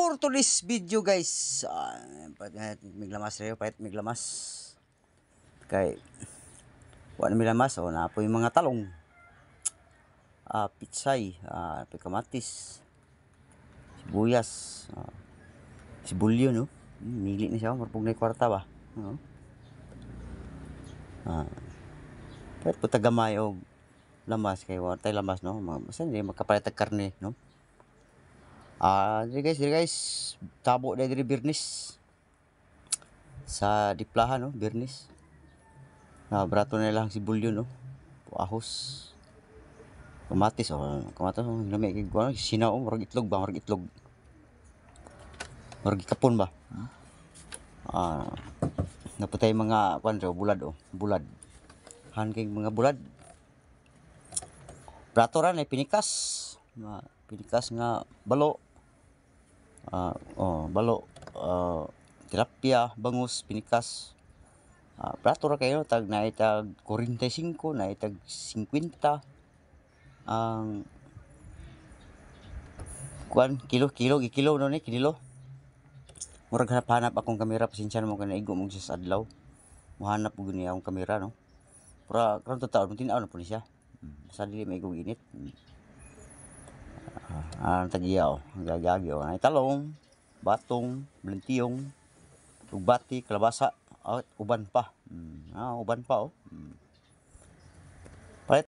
For today's video guys, miglamas rin, pahit miglamas. Kay, wala miglamas, o na po yung mga talong. Pitsay, kamatis, sibuyas, sibulyo, no? Mili na siya, marupog na yung kwarta ba? Pahit po tagamay o lamas, kay wala tayo lamas, no? Masan hindi, magkapalit karne, no? Diri guys, tabo na diri birnis. Sa diplahan, no, birnis. Brato na lang sibulyo, no. Ahos. Kamatis, kamatis, lami kay kuan, sinaw, murag itlog ba, murag itlog. Murag kapon ba. Naputay mga kuan bulad, bulad. Han kay mga bulad. Brato ra na pinikas. Pinikas nga balo. Balo, tilapia, bangus, pinikas. Prato ra kayo tag na itag 45, na itag 50. Ang kuan kilo no ni kilo. Murag hanap akong kamera, pasensya mo kana igo mo sa adlaw. Mohanap mo gani akong kamera, no. Para karon to taon tin-aw na po ni siya. Sa dili may igong init. Tagiya gagagi ay talong, batong, blentiyong, ugbati, kalabasa, uban pa. Uban pa